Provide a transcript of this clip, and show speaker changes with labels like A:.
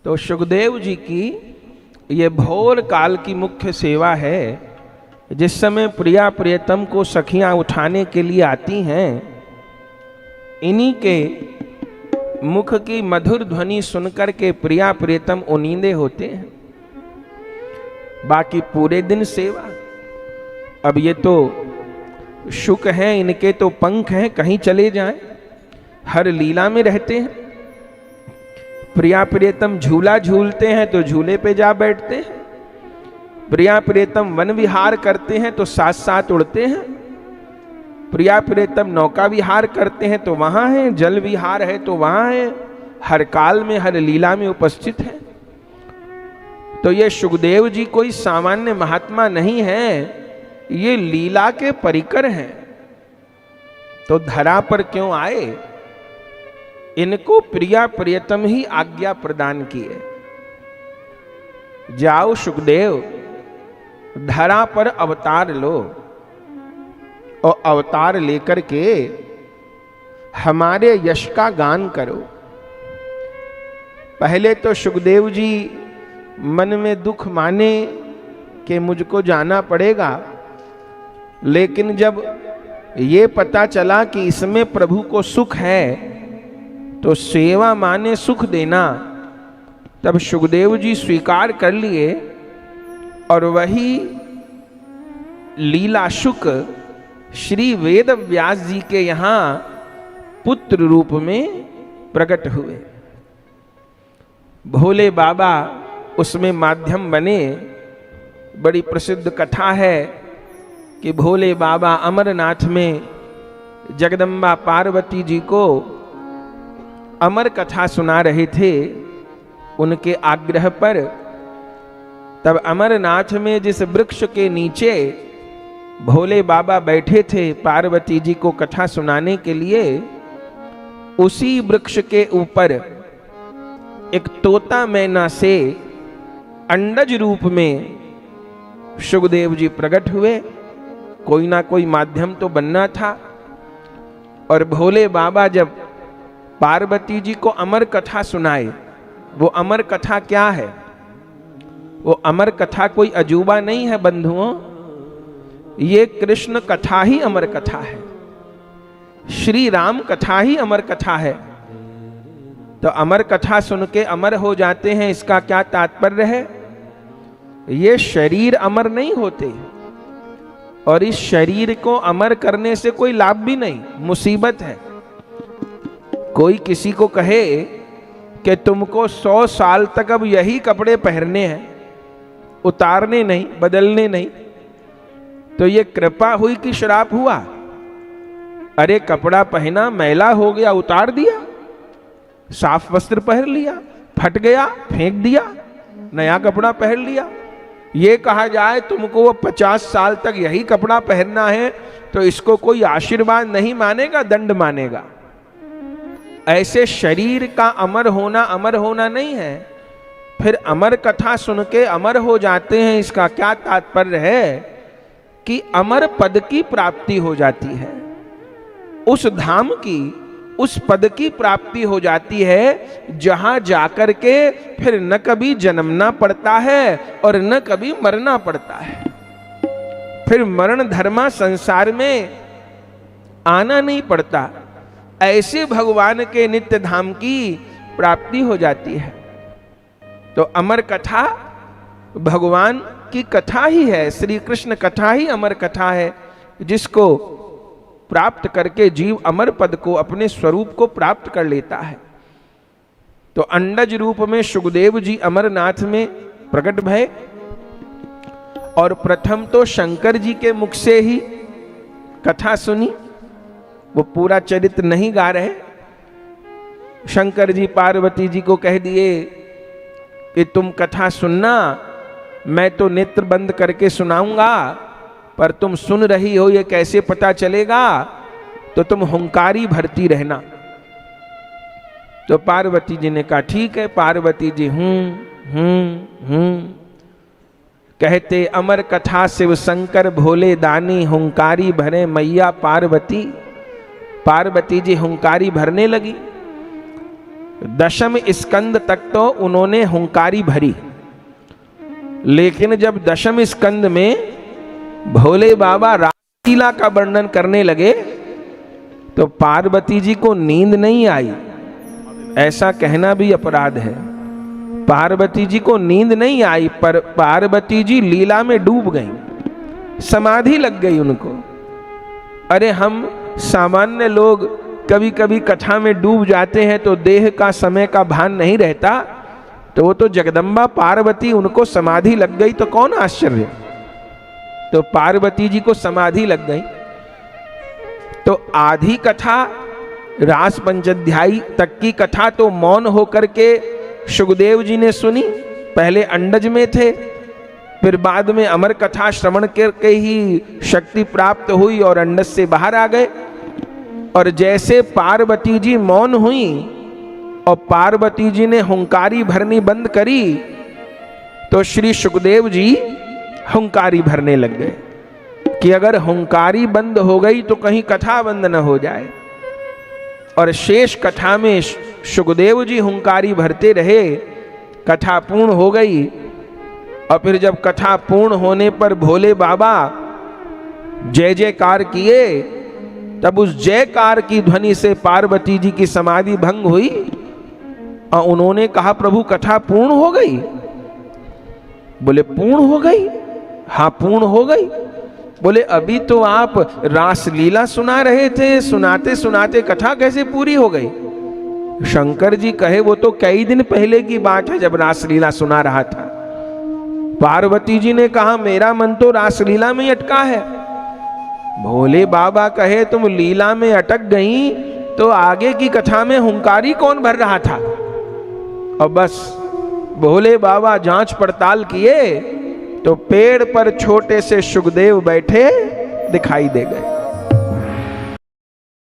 A: तो सुखदेव जी की ये भोर काल की मुख्य सेवा है। जिस समय प्रिया प्रियतम को सखियां उठाने के लिए आती हैं, इन्हीं के मुख की मधुर ध्वनि सुनकर के प्रिया प्रियतम उनींदे होते हैं। बाकी पूरे दिन सेवा। अब ये तो शुक हैं, इनके तो पंख हैं, कहीं चले जाएं, हर लीला में रहते हैं। प्रिया प्रियतम झूला झूलते हैं तो झूले पे जा बैठते हैं। प्रिया प्रियतम वन विहार करते हैं तो साथ साथ उड़ते हैं। प्रिया प्रियतम नौका विहार करते हैं तो वहां है, जल विहार है तो वहां है, हर काल में हर लीला में उपस्थित है। तो ये सुखदेव जी कोई सामान्य महात्मा नहीं है, ये लीला के परिकर हैं। तो धरा पर क्यों आए? इनको प्रिया प्रियतम ही आज्ञा प्रदान की है, जाओ सुखदेव धरा पर अवतार लो और अवतार लेकर के हमारे यश का गान करो। पहले तो सुखदेव जी मन में दुख माने कि मुझको जाना पड़ेगा, लेकिन जब ये पता चला कि इसमें प्रभु को सुख है तो सेवा माने सुख देना, तब सुखदेव जी स्वीकार कर लिए और वही लीला शुक श्री वेद व्यास जी के यहाँ पुत्र रूप में प्रकट हुए। भोले बाबा उसमें माध्यम बने। बड़ी प्रसिद्ध कथा है कि भोले बाबा अमरनाथ में जगदम्बा पार्वती जी को अमर कथा सुना रहे थे उनके आग्रह पर। तब अमरनाथ में जिस वृक्ष के नीचे भोले बाबा बैठे थे पार्वती जी को कथा सुनाने के लिए, उसी वृक्ष के ऊपर एक तोता मैना से अंडज रूप में सुखदेव जी प्रकट हुए। कोई ना कोई माध्यम तो बनना था। और भोले बाबा जब पार्वती जी को अमर कथा सुनाए, वो अमर कथा क्या है? वो अमर कथा कोई अजूबा नहीं है बंधुओं, ये कृष्ण कथा ही अमर कथा है, श्री राम कथा ही अमर कथा है। तो अमर कथा सुन के अमर हो जाते हैं, इसका क्या तात्पर्य है? ये शरीर अमर नहीं होते और इस शरीर को अमर करने से कोई लाभ भी नहीं, मुसीबत है। कोई किसी को कहे कि तुमको 100 साल तक अब यही कपड़े पहनने हैं, उतारने नहीं, बदलने नहीं, तो ये कृपा हुई कि श्राप हुआ? अरे कपड़ा पहना, मैला हो गया, उतार दिया, साफ वस्त्र पहन लिया, फट गया फेंक दिया, नया कपड़ा पहन लिया। ये कहा जाए तुमको वो 50 साल तक यही कपड़ा पहनना है, तो इसको कोई आशीर्वाद नहीं मानेगा, दंड मानेगा। ऐसे शरीर का अमर होना नहीं है। फिर अमर कथा सुन के अमर हो जाते हैं, इसका क्या तात्पर्य है? कि अमर पद की प्राप्ति हो जाती है, उस धाम की, उस पद की प्राप्ति हो जाती है जहां जाकर के फिर न कभी जन्मना पड़ता है और न कभी मरना पड़ता है। फिर मरण धर्मा संसार में आना नहीं पड़ता। ऐसे भगवान के नित्य धाम की प्राप्ति हो जाती है। तो अमर कथा भगवान की कथा ही है, श्री कृष्ण कथा ही अमर कथा है, जिसको प्राप्त करके जीव अमर पद को, अपने स्वरूप को प्राप्त कर लेता है। तो अंडज रूप में सुखदेव जी अमरनाथ में प्रकट भय। और प्रथम तो शंकर जी के मुख से ही कथा सुनी। वो पूरा चरित्र नहीं गा रहे। शंकर जी पार्वती जी को कह दिए कि तुम कथा सुनना, मैं तो नेत्र बंद करके सुनाऊंगा, पर तुम सुन रही हो ये कैसे पता चलेगा? तो तुम हुंकारी भरती रहना। तो पार्वती जी ने कहा ठीक है। पार्वती जी कहते अमर कथा शिव शंकर भोले दानी, हुंकारी भरे मैया पार्वती। पार्वती जी हुंकारी भरने लगी। दशम स्कंद तक तो उन्होंने हुंकारी भरी, लेकिन जब दशम स्कंद में भोले बाबा रासलीला का वर्णन करने लगे तो पार्वती जी को नींद नहीं आई। ऐसा कहना भी अपराध है। पार्वती जी को नींद नहीं आई, पर पार्वती जी लीला में डूब गईं, समाधि लग गई उनको। अरे हम सामान्य लोग कभी कभी कथा में डूब जाते हैं तो देह का समय का भान नहीं रहता, तो वो तो जगदम्बा पार्वती उनको समाधि लग गई तो कौन आश्चर्य। तो पार्वती जी को समाधि लग गई। तो आधी कथा रास पंचाध्यायी तक की कथा तो मौन होकर के सुखदेव जी ने सुनी। पहले अंडज में थे, फिर बाद में अमर कथा श्रवण करके ही शक्ति प्राप्त हुई और अंडज से बाहर आ गए। और जैसे पार्वती जी मौन हुई और पार्वती जी ने हुंकारी भरनी बंद करी तो श्री सुखदेव जी हुंकारी भरने लग गए कि अगर हुंकारी बंद हो गई तो कहीं कथा बंद न हो जाए। और शेष कथा में सुखदेव जी हुंकारी भरते रहे, कथा पूर्ण हो गई। और फिर जब कथा पूर्ण होने पर भोले बाबा जय जयकार किए, तब उस जयकार की ध्वनि से पार्वती जी की समाधि भंग हुई और उन्होंने कहा प्रभु कथा पूर्ण हो गई। बोले पूर्ण हो गई? हाँ पूर्ण हो गई। बोले अभी तो आप रासलीला सुना रहे थे, सुनाते सुनाते कथा कैसे पूरी हो गई? शंकर जी कहे वो तो कई दिन पहले की बात है जब रासलीला सुना रहा था। पार्वती जी ने कहा मेरा मन तो रासलीला में अटका है। भोले बाबा कहे तुम लीला में अटक गई तो आगे की कथा में हुंकारी कौन भर रहा था? और बस भोले बाबा जांच पड़ताल किए तो पेड़ पर छोटे से सुखदेव बैठे दिखाई दे गए।